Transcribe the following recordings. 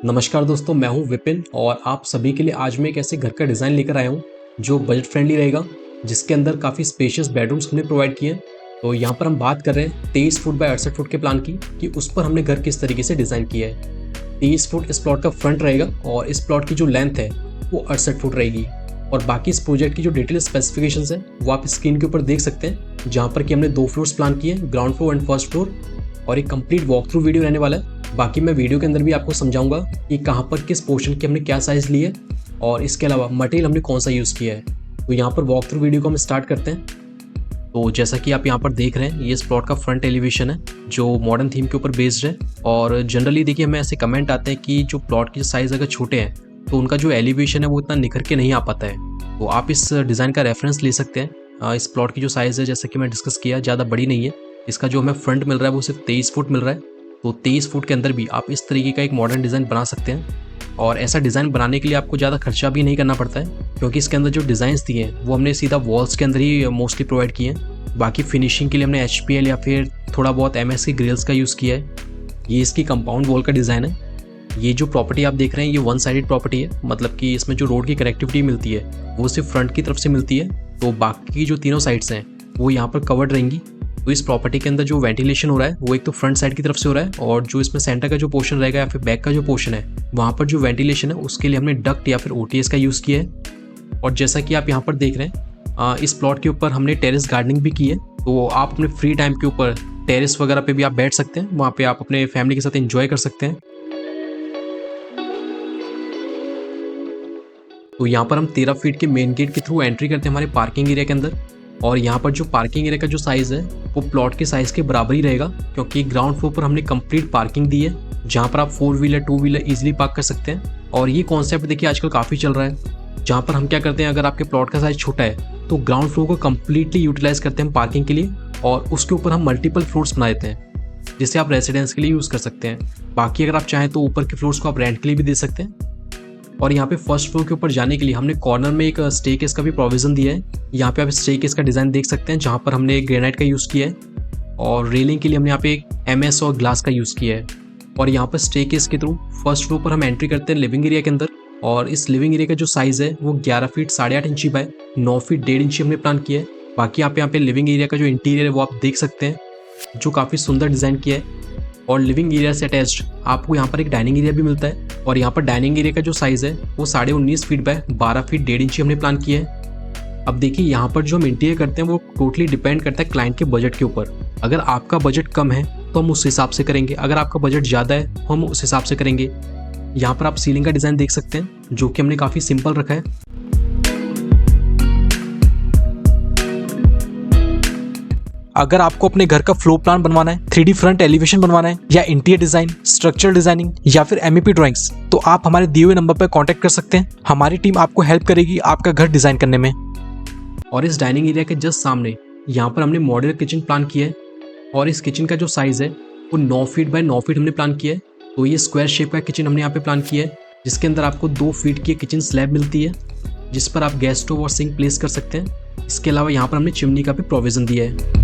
नमस्कार दोस्तों, मैं हूं विपिन और आप सभी के लिए आज मैं एक ऐसे घर का डिज़ाइन लेकर आया हूं जो बजट फ्रेंडली रहेगा, जिसके अंदर काफ़ी स्पेशियस बेडरूम्स हमने प्रोवाइड किए हैं। तो यहाँ पर हम बात कर रहे हैं 23 फुट बाय 68 फुट के प्लान की कि उस पर हमने घर किस तरीके से डिज़ाइन किया है। 23 फुट इस प्लॉट का फ्रंट रहेगा और इस प्लॉट की जो लेंथ है वो 68 फुट रहेगी। और बाकी इस प्रोजेक्ट की जो डिटेल स्पेसिफिकेशंस हैं वो आप स्क्रीन के ऊपर देख सकते हैं, जहाँ पर कि हमने 2 फ्लोर्स प्लान किए हैं, ground floor and first floor. और एक कंप्लीट वॉक थ्रू वीडियो रहने वाला है। बाकी मैं वीडियो के अंदर भी आपको समझाऊंगा कि कहाँ पर किस पोर्शन की हमने क्या साइज़ ली है और इसके अलावा मटेरियल हमने कौन सा यूज़ किया है। तो यहाँ पर वॉक थ्रू वीडियो को हम स्टार्ट करते हैं। तो जैसा कि आप यहाँ पर देख रहे हैं, ये इस प्लॉट का फ्रंट एलिवेशन है जो मॉडर्न थीम के ऊपर बेस्ड है। और जनरली देखिए, हमें ऐसे कमेंट आते हैं कि जो प्लॉट के साइज़ अगर छोटे हैं तो उनका जो एलिवेशन है वो इतना निखर के नहीं आ पाता है। तो आप इस डिज़ाइन का रेफरेंस ले सकते हैं। इस प्लॉट की जो साइज़ है, जैसा कि मैं डिस्कस किया, ज़्यादा बड़ी नहीं है। इसका जो हमें फ्रंट मिल रहा है वो सिर्फ 23 फुट मिल रहा है। तो 23 फुट के अंदर भी आप इस तरीके का एक मॉडर्न डिज़ाइन बना सकते हैं। और ऐसा डिज़ाइन बनाने के लिए आपको ज़्यादा खर्चा भी नहीं करना पड़ता है, क्योंकि इसके अंदर जो डिज़ाइंस दिए हैं वो हमने सीधा वॉल्स के अंदर ही मोस्टली प्रोवाइड किए हैं। बाकी फिनिशिंग के लिए हमने HPL या फिर थोड़ा बहुत MS की ग्रिल्स का यूज़ किया है। ये इसकी कंपाउंड वॉल का डिज़ाइन है। ये जो प्रॉपर्टी आप देख रहे हैं ये वन साइडेड प्रॉपर्टी है, मतलब कि इसमें जो रोड की कनेक्टिविटी मिलती है वो सिर्फ फ्रंट की तरफ से मिलती है। तो बाकी की जो तीनों साइड्स हैं वो यहाँ पर कवर्ड रहेंगी। तो इस प्रॉपर्टी के अंदर जो वेंटिलेशन हो रहा है वो एक तो फ्रंट साइड की तरफ से हो रहा है, और जो इसमें सेंटर का जो पोर्शन रहेगा या फिर बैक का जो पोर्शन है वहाँ पर जो वेंटिलेशन है उसके लिए हमने डक्ट या फिर OTS का यूज़ किया है। और जैसा कि आप यहाँ पर देख रहे हैं, इस प्लॉट के ऊपर हमने टेरेस गार्डनिंग भी की है। तो आप अपने फ्री टाइम के ऊपर टेरेस वगैरह पे भी आप बैठ सकते हैं, वहाँ पे आप अपने फैमिली के साथ एंजॉय कर सकते हैं। तो यहाँ पर हम 13 फीट के मेन गेट के थ्रू एंट्री करते हैं हमारे पार्किंग एरिया के अंदर। और यहाँ पर जो पार्किंग एरिया का जो साइज़ है वो प्लॉट के साइज़ के बराबर ही रहेगा, क्योंकि ग्राउंड फ्लोर पर हमने कंप्लीट पार्किंग दी है, जहाँ पर आप 4 व्हीलर 2 व्हीलर ईजिली पार्क कर सकते हैं। और ये कॉन्सेप्ट देखिए आजकल काफ़ी चल रहा है, जहाँ पर हम क्या करते हैं, अगर आपके प्लॉट का साइज़ छोटा है तो ग्राउंड फ्लोर को कम्प्लीटली यूटिलाइज करते हैं हम पार्किंग के लिए, और उसके ऊपर हम मल्टीपल फ्लोर्स बना देते हैं जिसे आप रेसिडेंस के लिए यूज़ कर सकते हैं। बाकी अगर आप चाहें तो ऊपर के फ्लोर्स को आप रेंट के लिए भी दे सकते हैं। और यहाँ पे फर्स्ट फ्लोर के ऊपर जाने के लिए हमने कॉर्नर में एक स्टेकेस का भी प्रोविजन दिया है। यहाँ पे आप स्टेकेस का डिज़ाइन देख सकते हैं, जहाँ पर हमने ग्रेनाइट का यूज़ किया है, और रेलिंग के लिए हमने यहाँ पे एक MS और ग्लास का यूज़ किया है। और यहाँ पर स्टेकेस के थ्रू फर्स्ट फ्लोर पर हम एंट्री करते हैं लिविंग एरिया के अंदर। और इस लिविंग एरिया का जो साइज़ है वो 11 फीट 8.5 इंची बाय 9 फीट 1.5 इंची हमने प्लान किया है। बाकी आप यहाँ पे लिविंग एरिया का जो इंटीरियर है वो आप देख सकते हैं, जो काफ़ी सुंदर डिज़ाइन किया है। और लिविंग एरिया से अटैच्ड आपको यहाँ पर एक डाइनिंग एरिया भी मिलता है। और यहाँ पर डाइनिंग एरिया का जो साइज़ है वो 19.5 फीट बाय 12 फीट 1.5 इंची हमने प्लान किया है। अब देखिए, यहाँ पर जो हम इंटीरियर करते हैं वो टोटली डिपेंड करता है क्लाइंट के बजट के ऊपर। अगर आपका बजट कम है तो हम उस हिसाब से करेंगे, अगर आपका बजट ज़्यादा है तो हम उस हिसाब से करेंगे। यहाँ पर आप सीलिंग का डिज़ाइन देख सकते हैं, जो कि हमने काफ़ी सिंपल रखा है। अगर आपको अपने घर का फ्लोर प्लान बनवाना है, 3D फ्रंट एलिवेशन बनवाना है, या इंटीरियर डिजाइन, स्ट्रक्चरल डिजाइनिंग या फिर MEP ड्राइंग्स, तो आप हमारे दिए हुए नंबर पर कांटेक्ट कर सकते हैं। हमारी टीम आपको हेल्प करेगी आपका घर डिजाइन करने में। और इस डाइनिंग एरिया के जस्ट सामने यहाँ पर हमने मॉड्यूलर किचन प्लान किया है। और इस किचन का जो साइज़ है वो 9 फीट बाय 9 फीट हमने प्लान किया है। तो ये स्क्वायर शेप का किचन हमने यहाँ पे प्लान किया है, जिसके अंदर आपको 2 फीट की किचन स्लैब मिलती है, जिस पर आप गैस स्टोव और सिंक प्लेस कर सकते हैं। इसके अलावा यहाँ पर हमने चिमनी का भी प्रोविज़न दिया है।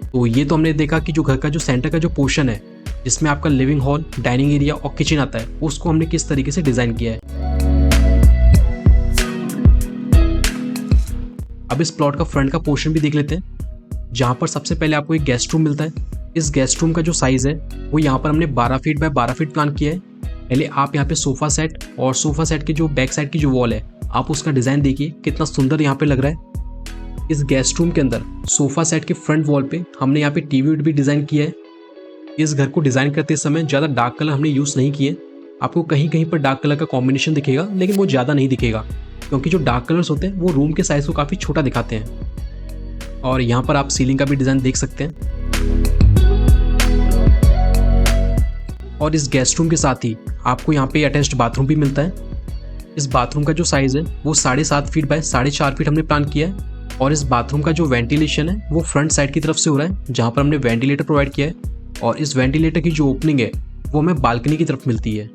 तो ये तो हमने देखा कि जो घर का जो सेंटर का जो पोर्शन है, जिसमें आपका लिविंग हॉल, डाइनिंग एरिया और किचन आता है, उसको हमने किस तरीके से डिज़ाइन किया है। अब इस प्लॉट का फ्रंट का पोर्शन भी देख लेते हैं, जहाँ पर सबसे पहले आपको एक गेस्ट रूम मिलता है। इस गेस्ट रूम का जो साइज़ है वो यहाँ पर हमने 12 फीट बाय 12 फीट प्लान किया है। पहले आप यहाँ पे सोफ़ा सेट और सोफ़ा सेट की जो बैक साइड की जो वॉल है, आप उसका डिज़ाइन देखिए कितना सुंदर यहाँ पे लग रहा है। इस गेस्ट रूम के अंदर सोफ़ा सेट के फ्रंट वॉल पे हमने यहाँ पे TV भी डिज़ाइन किया है। इस घर को डिज़ाइन करते समय ज़्यादा डार्क कलर हमने यूज़ नहीं किए। आपको कहीं कहीं पर डार्क कलर का कॉम्बिनेशन दिखेगा, लेकिन वो ज़्यादा नहीं दिखेगा, क्योंकि जो डार्क कलर्स होते हैं वो रूम के साइज़ को काफ़ी छोटा दिखाते हैं। और यहाँ पर आप सीलिंग का भी डिज़ाइन देख सकते हैं। और इस गेस्ट रूम के साथ ही आपको यहाँ पे अटैच्ड बाथरूम भी मिलता है। इस बाथरूम का जो साइज़ है वो 7.5 फीट बाय 4.5 फीट हमने प्लान किया है। और इस बाथरूम का जो वेंटिलेशन है वो फ्रंट साइड की तरफ से हो रहा है, जहाँ पर हमने वेंटिलेटर प्रोवाइड किया है। और इस वेंटिलेटर की जो ओपनिंग है वो हमें बालकनी की तरफ मिलती है।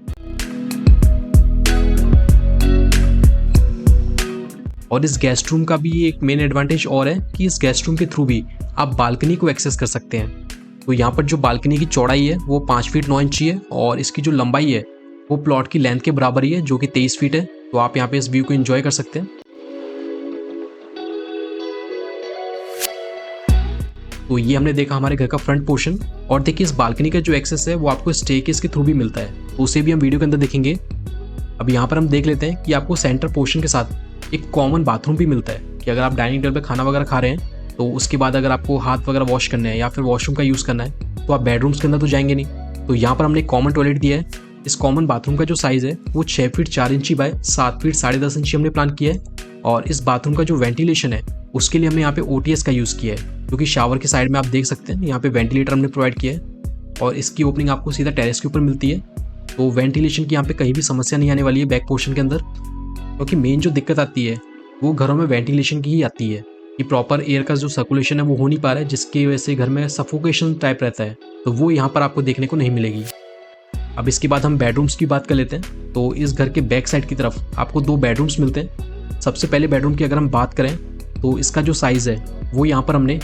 और इस गेस्ट रूम का भी एक मेन एडवांटेज और है कि इस गेस्ट रूम के थ्रू भी आप बालकनी को एक्सेस कर सकते हैं। तो यहाँ पर जो बालकनी की चौड़ाई है वो 5 फीट 9 इंची है और इसकी जो लंबाई है वो प्लॉट की लेंथ के बराबर ही है जो कि 23 फीट है। तो आप यहाँ पे इस व्यू को एंजॉय कर सकते हैं। तो ये हमने देखा हमारे घर का फ्रंट पोर्शन। और देखिए इस बालकनी का जो एक्सेस है वो आपको स्टेयरकेस के थ्रू भी मिलता है, तो उसे भी हम वीडियो के अंदर देखेंगे। अब यहाँ पर हम देख लेते हैं कि आपको सेंटर पोर्शन के साथ एक कॉमन बाथरूम भी मिलता है कि अगर आप डाइनिंग टेबल पे खाना वगैरह खा रहे हैं तो उसके बाद अगर आपको हाथ वगैरह वॉश करना है या फिर वॉशरूम का यूज़ करना है तो आप बेडरूम्स के अंदर तो जाएंगे नहीं। तो यहाँ पर हमने एक कॉमन टॉयलेट दिया है। इस कॉमन बाथरूम का जो साइज़ है वो 6 फीट 4 इंची बाय 7 फीट 10.5 इंची हमने प्लान किया है। और इस बाथरूम का जो वेंटिलेशन है उसके लिए हमने यहाँ पे OTS का यूज़ किया है, क्योंकि शावर के साइड में आप देख सकते हैं यहाँ पे वेंटिलेटर हमने प्रोवाइड किया है और इसकी ओपनिंग आपको सीधा टेरेस के ऊपर मिलती है। तो वेंटिलेशन की यहाँ पे कहीं भी समस्या नहीं आने वाली है बैक पोर्शन के अंदर, क्योंकि मेन जो दिक्कत आती है वो घरों में वेंटिलेशन की ही आती है कि प्रॉपर एयर का जो सर्कुलेशन है वो हो नहीं पा रहा है, जिसकी वजह से घर में सफोकेशन टाइप रहता है। तो वो यहाँ पर आपको देखने को नहीं मिलेगी। अब इसके बाद हम बेडरूम्स की बात कर लेते हैं। तो इस घर के बैक साइड की तरफ आपको 2 बेडरूम्स मिलते हैं। सबसे पहले बेडरूम की अगर हम बात करें तो इसका जो साइज़ है वो यहाँ पर हमने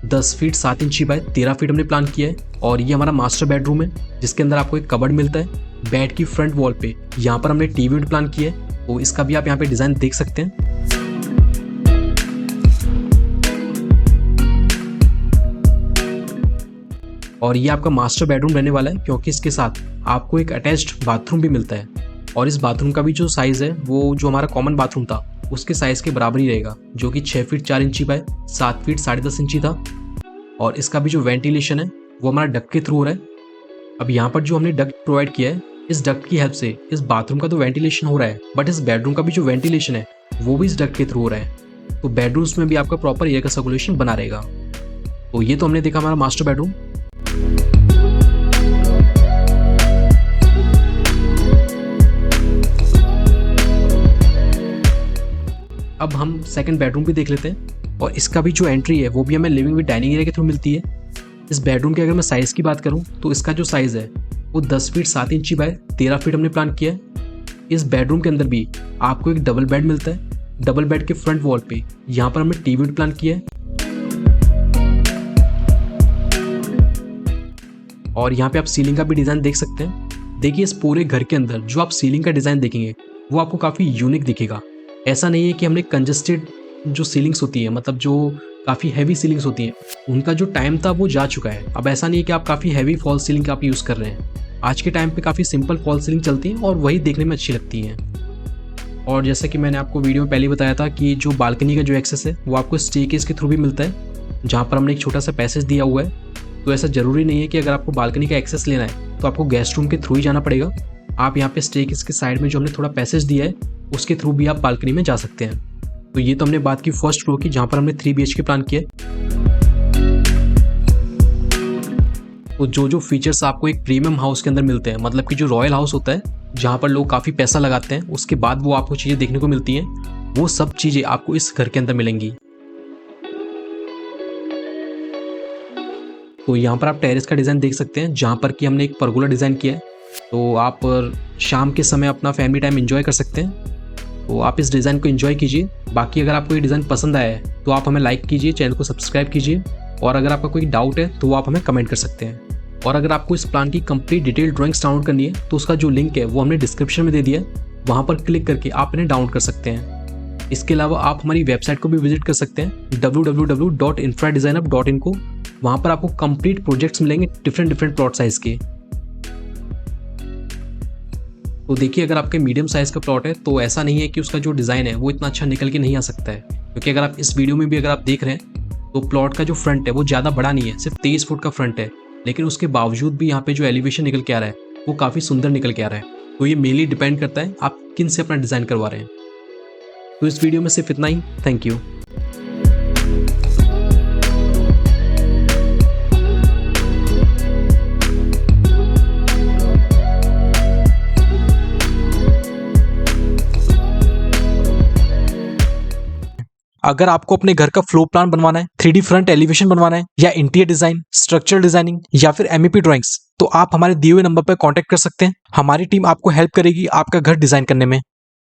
10 फीट 7 इंची बाय 13 फीट हमने प्लान किया है। और ये हमारा मास्टर बेडरूम है जिसके अंदर आपको एक कबर्ड मिलता है। बेड की फ्रंट वॉल पे यहाँ पर हमने टीवी यूनिट प्लान किया है, तो इसका भी आप यहाँ पे डिज़ाइन देख सकते हैं। और ये आपका मास्टर बेडरूम रहने वाला है, क्योंकि इसके साथ आपको एक अटैच्ड बाथरूम भी मिलता है। और इस बाथरूम का भी जो साइज़ है वो जो हमारा कॉमन बाथरूम था उसके साइज़ के बराबर ही रहेगा, जो कि 6 फीट 4 इंची बाय 7 फीट 10.5 इंची था। और इसका भी जो वेंटिलेशन है वो हमारा डक्ट के थ्रू हो रहा है। अब यहाँ पर जो हमने डक्ट प्रोवाइड किया है, इस डक्ट की हेल्प से इस बाथरूम का तो वेंटिलेशन हो रहा है, बट इस बेडरूम का भी जो वेंटिलेशन है वो भी इस डक्ट के थ्रू हो रहा है। तो बेडरूम्स में भी आपका प्रॉपर एयर का सर्कुलेशन बना रहेगा। तो ये तो हमने देखा हमारा मास्टर बेडरूम। अब हम सेकंड बेडरूम भी देख लेते हैं। और इसका भी जो एंट्री है वो भी हमें लिविंग विद डाइनिंग एरिया के थ्रू मिलती है। इस बेडरूम के अगर मैं साइज़ की बात करूं तो इसका जो साइज़ है वो 10 फीट 7 इंची बाय 13 फीट हमने प्लान किया है। इस बेडरूम के अंदर भी आपको एक डबल बेड मिलता है। डबल बेड के फ्रंट वॉल पे यहाँ पर हमने टीवी यूनिट प्लान किया है। और यहाँ पे आप सीलिंग का भी डिज़ाइन देख सकते हैं। देखिए इस पूरे घर के अंदर जो आप सीलिंग का डिज़ाइन देखेंगे वो आपको काफ़ी यूनिक दिखेगा। ऐसा नहीं है कि हमने कंजस्टेड जो सीलिंग्स होती है, मतलब जो काफ़ी हैवी सीलिंग्स होती हैं, उनका जो टाइम था वो जा चुका है। अब ऐसा नहीं है कि आप काफ़ी हैवी फॉल सीलिंग आप यूज़ कर रहे हैं। आज के टाइम पे काफ़ी सिंपल फॉल सीलिंग चलती हैं और वही देखने में अच्छी लगती हैं। और जैसे कि मैंने आपको वीडियो में पहले बताया था कि जो बालकनी का जो एक्सेस है वो आपको स्टेयरकेस के थ्रू भी मिलता है, जहाँ पर हमने एक छोटा सा पैसेज दिया हुआ है। तो ऐसा ज़रूरी नहीं है कि अगर आपको बालकनी का एक्सेस लेना है तो आपको गेस्ट रूम के थ्रू ही जाना पड़ेगा। आप यहाँ पे स्टेयरकेस के साइड में जो हमने थोड़ा पैसेज दिया है उसके थ्रू भी आप बालकनी में जा सकते हैं। तो ये तो हमने बात की फर्स्ट फ्लोर की, जहाँ पर हमने 3 BHK प्लान किया। तो जो फीचर्स आपको एक प्रीमियम हाउस के अंदर मिलते हैं, मतलब कि जो रॉयल हाउस होता है जहाँ पर लोग काफ़ी पैसा लगाते हैं, उसके बाद वो आपको चीज़ें देखने को मिलती हैं, वो सब चीज़ें आपको इस घर के अंदर मिलेंगी। तो यहाँ पर आप टेरेस का डिज़ाइन देख सकते हैं, जहाँ पर कि हमने एक परगोला डिज़ाइन किया है। तो आप शाम के समय अपना फैमिली टाइम एंजॉय कर सकते हैं। तो आप इस डिज़ाइन को एंजॉय कीजिए। बाकी अगर आपको ये डिज़ाइन पसंद आया है तो आप हमें लाइक कीजिए, चैनल को सब्सक्राइब कीजिए। और अगर आपका कोई डाउट है तो वो आप हमें कमेंट कर सकते हैं। और अगर आपको इस प्लान की कंप्लीट डिटेल ड्राइंग्स डाउनलोड करनी है तो उसका जो लिंक है वो हमने डिस्क्रिप्शन में दे दिया है, वहाँ पर क्लिक करके आप इन्हें डाउनलोड कर सकते हैं। इसके अलावा आप हमारी वेबसाइट को भी विजिट कर सकते हैं www.infradesignup.in को। वहाँ पर आपको कंप्लीट प्रोजेक्ट्स मिलेंगे डिफरेंट प्लॉट साइज़ के। तो देखिए अगर आपके मीडियम साइज़ का प्लॉट है तो ऐसा नहीं है कि उसका जो डिज़ाइन है वो इतना अच्छा निकल के नहीं आ सकता है, क्योंकि अगर आप इस वीडियो में भी अगर आप देख रहे हैं तो प्लॉट का जो फ्रंट है वो ज़्यादा बड़ा नहीं है, सिर्फ 23 फुट का फ्रंट है, लेकिन उसके बावजूद भी यहाँ पे जो एलिवेशन निकल के आ रहा है वो काफ़ी सुंदर निकल के आ रहा है। तो ये मेनली डिपेंड करता है आप किन से अपना डिज़ाइन करवा रहे हैं। तो इस वीडियो में सिर्फ इतना ही। Thank you. अगर आपको अपने घर का फ्लोर प्लान बनवाना है, 3D फ्रंट एलिवेशन बनवाना है, या इंटीरियर डिजाइन, स्ट्रक्चरल डिजाइनिंग या फिर MEP ड्राइंग्स, तो आप हमारे दिए हुए नंबर पर कांटेक्ट कर सकते हैं। हमारी टीम आपको हेल्प करेगी आपका घर डिजाइन करने में।